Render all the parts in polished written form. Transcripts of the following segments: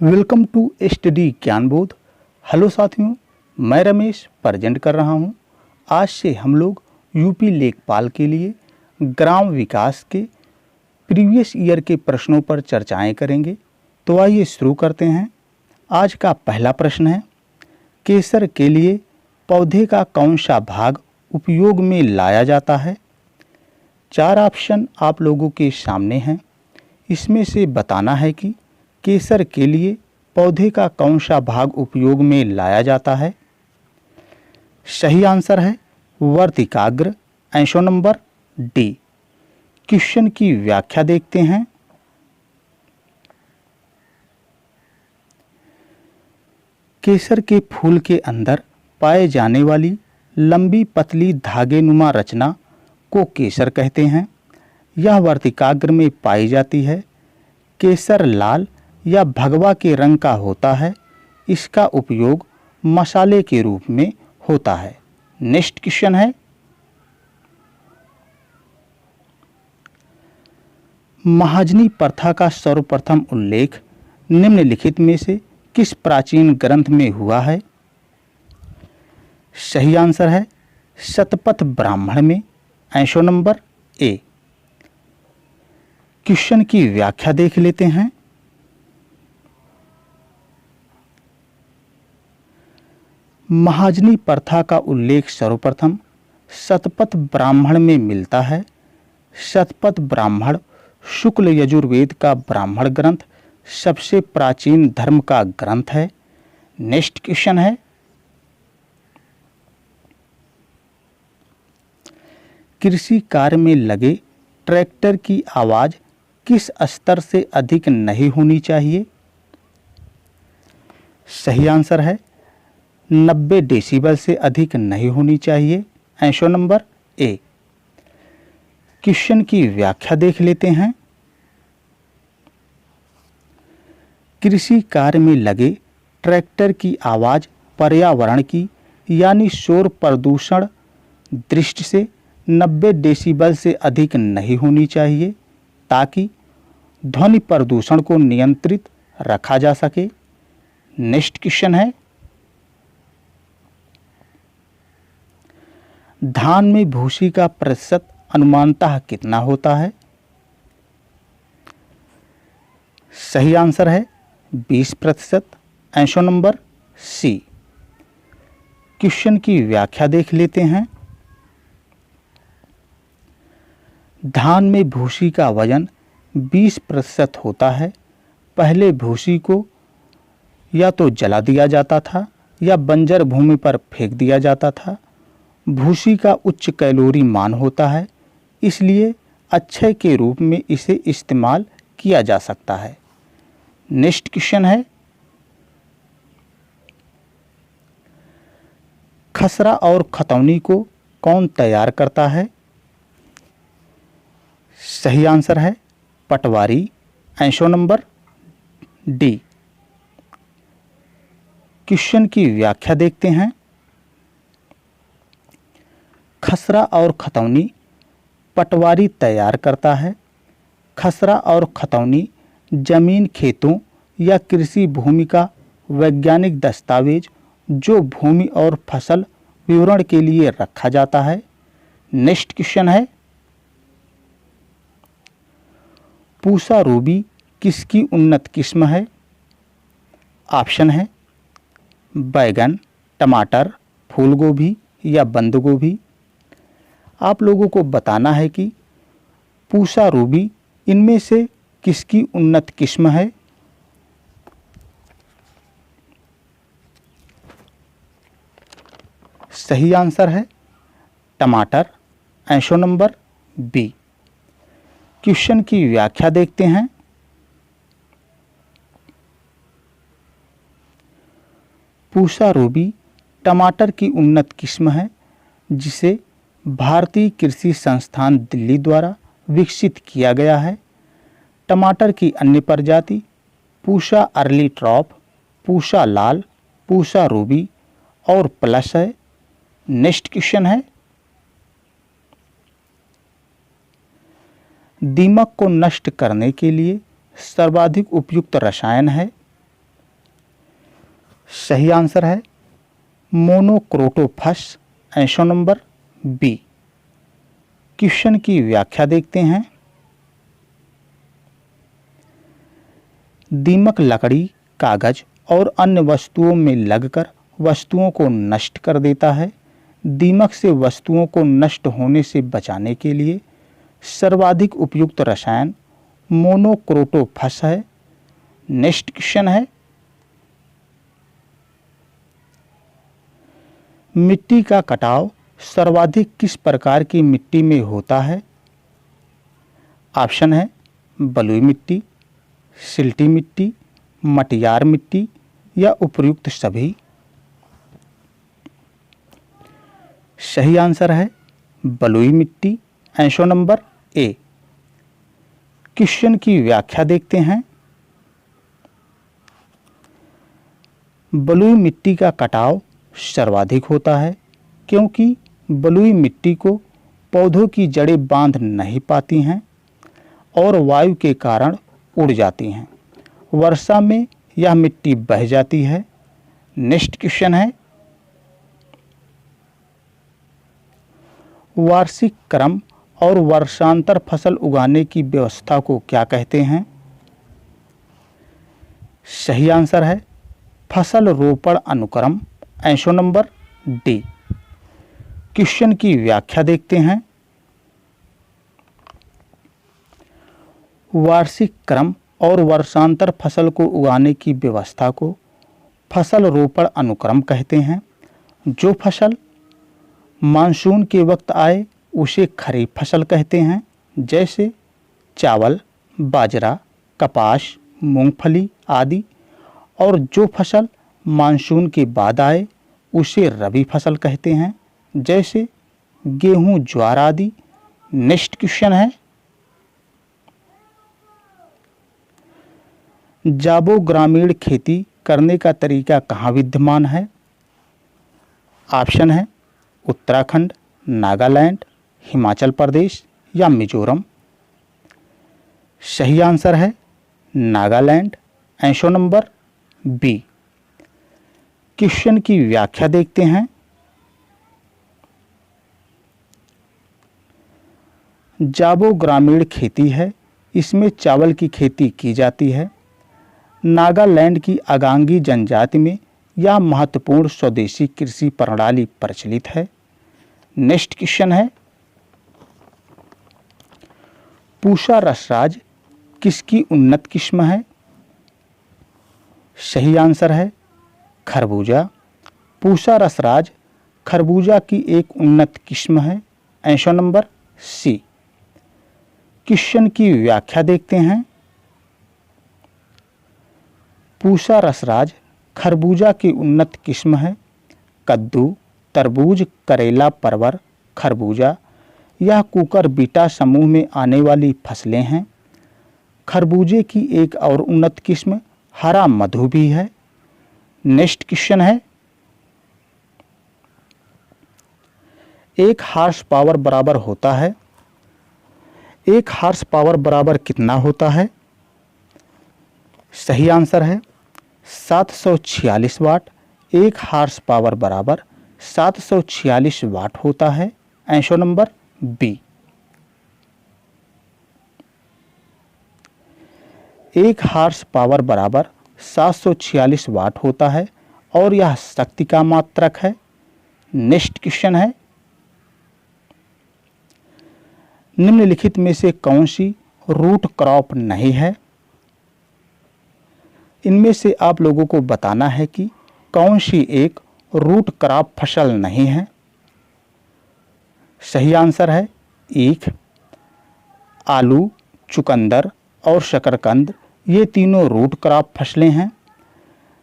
Welcome to study Gyanbodh. Hello साथियों, मैं Ramesh present कर रहा हूं। आज से हम लोग यूपी लेखपाल के लिए ग्राम विकास के प्रीवियस ईयर के प्रश्नों पर चर्चाएं करेंगे। तो आइए शुरू करते हैं। आज का पहला प्रश्न है, केसर के लिए पौधे का कौन सा भाग उपयोग में लाया जाता है। 4 ऑप्शन आप लोगों के सामने हैं। इसमें से बताना है कि केसर के लिए पौधे का कौन सा भाग उपयोग में लाया जाता है। सही आंसर है वर्तिकाग्र, आंसर नंबर डी। क्वेश्चन की व्याख्या देखते हैं। केसर के फूल के अंदर पाए जाने वाली लंबी पतली धागेनुमा रचना को केसर कहते हैं। यह वर्तिकाग्र में पाई जाती है। केसर लाल या भगवा के रंग का होता है। इसका उपयोग मसाले के रूप में होता है। नेक्स्ट क्वेश्चन है, महाजनी प्रथा का सर्वप्रथम उल्लेख निम्नलिखित में से किस प्राचीन ग्रंथ में हुआ है। सही आंसर है शतपथ ब्राह्मण में, आंसर नंबर ए। क्वेश्चन की व्याख्या देख लेते हैं। महाजनी प्रथा का उल्लेख सर्वप्रथम शतपथ ब्राह्मण में मिलता है। शतपथ ब्राह्मण शुक्ल यजुर्वेद का ब्राह्मण ग्रंथ सबसे प्राचीन धर्म का ग्रंथ है। नेक्स्ट क्वेश्चन है, कृषि कार्य में लगे ट्रैक्टर की आवाज किस स्तर से अधिक नहीं होनी चाहिए। सही आंसर है 90 डेसिबल से अधिक नहीं होनी चाहिए, आंसर नंबर ए। क्वेश्चन की व्याख्या देख लेते हैं। कृषि कार्य में लगे ट्रैक्टर की आवाज पर्यावरण की यानी शोर प्रदूषण दृष्टि से 90 डेसिबल से अधिक नहीं होनी चाहिए, ताकि ध्वनि प्रदूषण को नियंत्रित रखा जा सके। नेक्स्ट क्वेश्चन है, धान में भूसी का प्रतिशत अनुमानतः कितना होता है। सही आंसर है 20%, आंसर नंबर सी। क्वेश्चन की व्याख्या देख लेते हैं। धान में भूसी का वजन 20% होता है। पहले भूसी को या तो जला दिया जाता था या बंजर भूमि पर फेंक दिया जाता था। भूसी का उच्च कैलोरी मान होता है, इसलिए अक्षय के रूप में इसे इस्तेमाल किया जा सकता है। नेक्स्ट क्वेश्चन है, खसरा और खतौनी को कौन तैयार करता है। सही आंसर है पटवारी, आंसर नंबर डी। क्वेश्चन की व्याख्या देखते हैं। खसरा और खतौनी पटवारी तैयार करता है। खसरा और खतौनी जमीन, खेतों या कृषि भूमि का वैज्ञानिक दस्तावेज जो भूमि और फसल विवरण के लिए रखा जाता है। नेक्स्ट क्वेश्चन है, पूसा रूबी किसकी उन्नत किस्म है। ऑप्शन है बैगन, टमाटर, फूल गोभी या बंद गोभी। आप लोगों को बताना है कि पूसा रूबी इनमें से किसकी उन्नत किस्म है। सही आंसर है टमाटर, आंसर नंबर बी। क्वेश्चन की व्याख्या देखते हैं। पूसा रूबी टमाटर की उन्नत किस्म है, जिसे भारतीय कृषि संस्थान दिल्ली द्वारा विकसित किया गया है। टमाटर की अन्य प्रजाति पूसा अर्ली ट्रॉप, पूसा लाल, पूसा रूबी और प्लस है। नेक्स्ट क्वेश्चन है, दीमक को नष्ट करने के लिए सर्वाधिक उपयुक्त रसायन है। सही आंसर है monocrotophos. Answer number B. Question की व्याख्या देखते हैं। दीमक लकड़ी, कागज और अन्य वस्तुओं में लगकर वस्तुओं को नष्ट कर देता है। दीमक से वस्तुओं को नष्ट होने से बचाने के लिए सर्वाधिक उपयुक्त रसायन मोनोक्रोटोफस है। नेक्स्ट क्वेश्चन है, मिट्टी का कटाव सर्वाधिक किस प्रकार की मिट्टी में होता है? ऑप्शन है बलुई मिट्टी, सिल्टी मिट्टी, मटियार मिट्टी या उपयुक्त सभी। सही आंसर है बलुई मिट्टी। Answer number A. क्वेश्चन की व्याख्या देखते हैं। बलुई मिट्टी का कटाव सर्वाधिक होता है क्योंकि बलुई मिट्टी को पौधों की जड़ें बांध नहीं पाती हैं और वायु के कारण उड़ जाती हैं। वर्षा में यह मिट्टी बह जाती है। नेक्स्ट क्वेश्चन है, वार्षिक क्रम और वर्षांतर फसल उगाने की व्यवस्था को क्या कहते हैं? सही आंसर है फसल रोपण अनुक्रम। Answer number D. क्वेश्चन की व्याख्या देखते हैं। वार्षिक क्रम और वर्षांतर फसल को उगाने की व्यवस्था को फसल रोपण अनुक्रम कहते हैं। जो फसल मानसून के वक्त आए उसे खरीफ फसल कहते हैं, जैसे चावल, बाजरा, कपास, मूंगफली आदि। और जो फसल मानसून के बाद आए उसे रबी फसल कहते हैं, जैसे गेहूं, ज्वार आदि। नेक्स्ट क्वेश्चन है, जाबो ग्रामीण खेती करने का तरीका कहाँ विद्यमान है? ऑप्शन है उत्तराखंड, नागालैंड, हिमाचल प्रदेश या मिजोरम। सही आंसर है Nagaland. Answer number B. Question की व्याख्या देखते हैं। जाबो ग्रामीण खेती है, इसमें चावल की खेती की जाती है। नागालैंड की अगांगी जनजाति में यह महत्वपूर्ण स्वदेशी कृषि प्रणाली प्रचलित है। नेक्स्ट क्वेश्चन है, पूसा रसराज किसकी उन्नत किस्म है? सही आंसर है खरबूजा। पूसा रसराज खरबूजा की एक उन्नत किस्म है। Answer number C. क्वेश्चन की व्याख्या देखते हैं। पूसा रसराज खरबूजा की उन्नत किस्म है। कद्दू, तरबूज, करेला, परवर, खरबूजा यह कुकर बीटा समूह में आने वाली फसलें हैं। खरबूजे की एक और उन्नत किस्म हरा मधु भी है। नेक्स्ट क्वेश्चन है, एक हार्स पावर बराबर होता है। एक हार्स पावर बराबर कितना होता है? सही आंसर है 746 वाट। एक हार्स पावर बराबर 746 वाट होता है। Answer number B. एक हार्स पावर बराबर 746 वाट होता है और यह शक्ति का मात्रक है। नेक्स्ट क्वेश्चन है, निम्नलिखित में से कौन सी रूट क्रॉप नहीं है? इनमें से आप लोगों को बताना है कि कौन सी एक रूट क्रॉप फसल नहीं है। सही आंसर है ईख। आलू, चुकंदर और शकरकंद ये तीनों रूट क्रॉप फसलें हैं,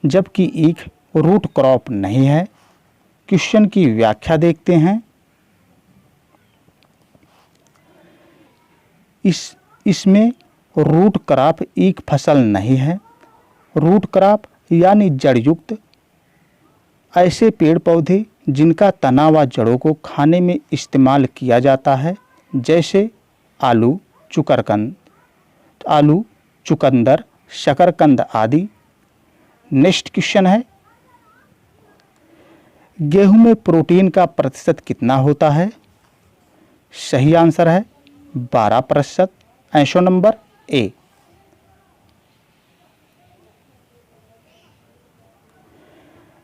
जबकि ईख रूट क्रॉप नहीं है। क्वेश्चन की व्याख्या देखते हैं। इसमें रूट क्रॉप ईख फसल नहीं है। रूट क्रॉप यानी जड़युक्त ऐसे पेड़ पौधे जिनका तना व जड़ों को खाने में इस्तेमाल किया जाता है, जैसे आलू, चुकंदर, शकरकंद आदि। नेक्स्ट क्वेश्चन है, गेहूं में प्रोटीन का प्रतिशत कितना होता है? सही आंसर है 12%। Option number A.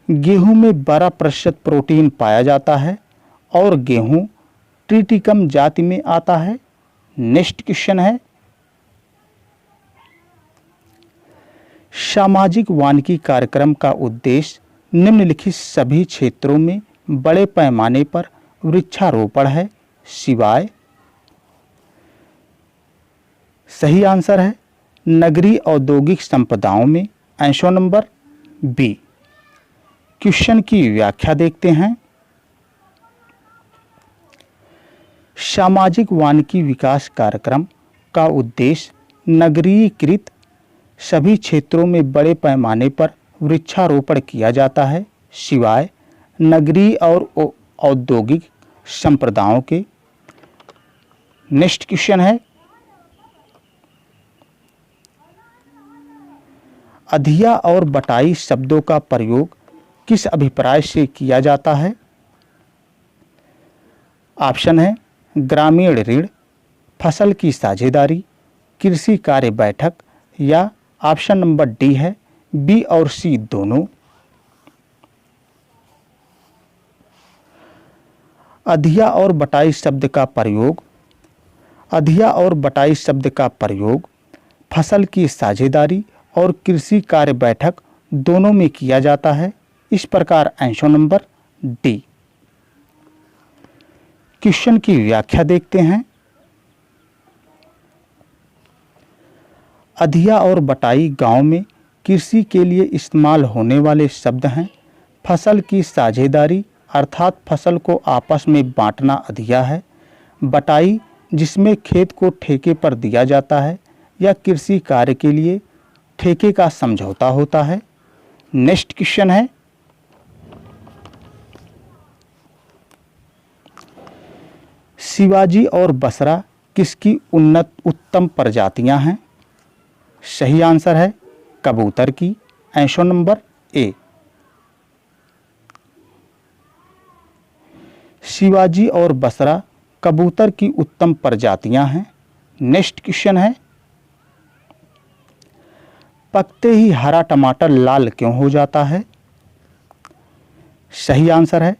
गेहूं में 12% प्रोटीन पाया जाता है और गेहूं ट्रिटिकम जाति में आता है। नेक्स्ट क्वेश्चन है, सामाजिक वानिकी कार्यक्रम का उद्देश्य निम्नलिखित सभी क्षेत्रों में बड़े पैमाने पर वृक्षारोपण है सिवाय। सही आंसर है नगरीय औद्योगिक संपदाओं में। Option number B. क्वेश्चन की व्याख्या देखते हैं। सामाजिक वानिकी विकास कार्यक्रम का उद्देश्य नगरीकृत सभी क्षेत्रों में बड़े पैमाने पर वृक्षारोपण किया जाता है सिवाय नगरीय और औद्योगिक संप्रदायों के। नेक्स्ट क्वेश्चन है, अधिया और बटाई शब्दों का प्रयोग किस अभिप्राय से किया जाता है? ऑप्शन है ग्रामीण ऋण, फसल की साझेदारी, कृषि कार्य बैठक या ऑप्शन नंबर डी है बी और सी दोनों। अधिया और बटाई शब्द का प्रयोग, अधिया और बटाई शब्द का प्रयोग फसल की साझेदारी और कृषि कार्य बैठक दोनों में किया जाता है। इस प्रकार ऑप्शन नंबर डी। क्वेश्चन की व्याख्या देखते हैं। अधिया और बटाई गांव में कृषि के लिए इस्तेमाल होने वाले शब्द हैं। फसल की साझेदारी अर्थात फसल को आपस में बांटना अधिया है। बटाई जिसमें खेत को ठेके पर दिया जाता है या कृषि कार्य के लिए ठेके का समझौता होता है। नेक्स्ट क्वेश्चन है, शिवाजी और बसरा किसकी उत्तम प्रजातियां हैं? सही आंसर है कबूतर की। Option number A. शिवाजी और बसरा कबूतर की उत्तम प्रजातियां हैं। नेक्स्ट क्वेश्चन है, पकते ही हरा टमाटर लाल क्यों हो जाता है? सही आंसर है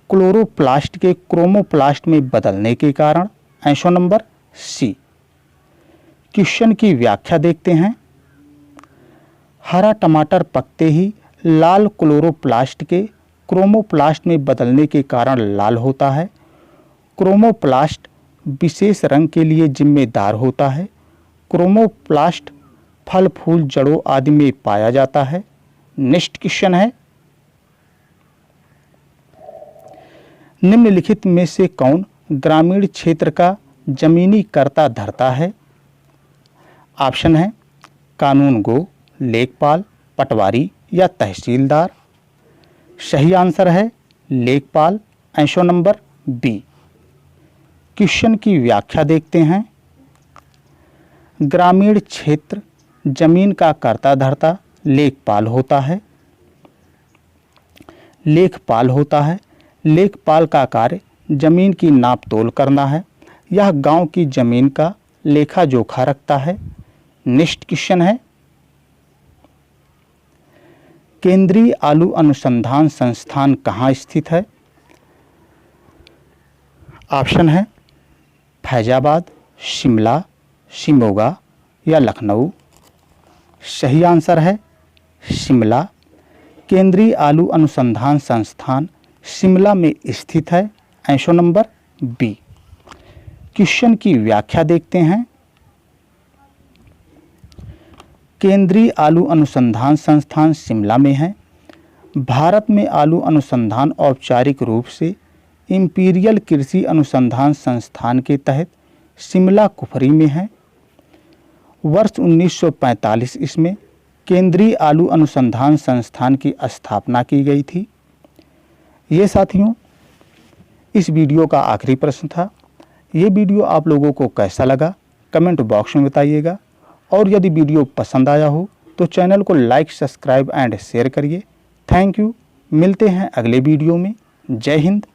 क्लोरोप्लास्ट के क्रोमोप्लास्ट में बदलने के कारण। Option number C. क्वेश्चन की व्याख्या देखते हैं। हरा टमाटर पकते ही लाल क्लोरोप्लास्ट के क्रोमोप्लास्ट में बदलने के कारण लाल होता है। क्रोमोप्लास्ट विशेष रंग के लिए जिम्मेदार होता है। क्रोमोप्लास्ट फल फूल जड़ों आदि में पाया जाता है। नेक्स्ट क्वेश्चन है, निम्नलिखित में से कौन ग्रामीण क्षेत्र का जमीनी कर्ता धर्ता है? ऑप्शन है कानून गो, लेखपाल, पटवारी या तहसीलदार। सही आंसर है लेखपाल। Option number B. क्वेश्चन की व्याख्या देखते हैं। ग्रामीण क्षेत्र जमीन का कर्ता धर्ता लेखपाल होता है। लेखपाल होता है। लेखपाल का कार्य जमीन की नाप तोल करना है। यह गांव की जमीन का लेखा जोखा रखता है। नेक्स्ट क्वेश्चन है, केंद्रीय आलू अनुसंधान संस्थान कहाँ स्थित है? ऑप्शन है फैजाबाद, शिमला, शिमोगा या लखनऊ। सही आंसर है शिमला। केंद्रीय आलू अनुसंधान संस्थान शिमला में स्थित है। Option number B. क्वेश्चन की व्याख्या देखते हैं। केंद्रीय आलू अनुसंधान संस्थान शिमला में है। भारत में आलू अनुसंधान औपचारिक रूप से इंपीरियल कृषि अनुसंधान संस्थान के तहत शिमला कुफरी में है। वर्ष 1945 इसमें केंद्रीय आलू अनुसंधान संस्थान की स्थापना की गई थी। ये साथियों इस वीडियो का आखिरी प्रश्न था। ये वीडियो आप लोगों को कैसा लगा कमेंट बॉक्स में बताइएगा, और यदि वीडियो पसंद आया हो तो चैनल को लाइक, सब्सक्राइब एंड शेयर करिए। Thank you. मिलते हैं अगले वीडियो में। जय हिंद,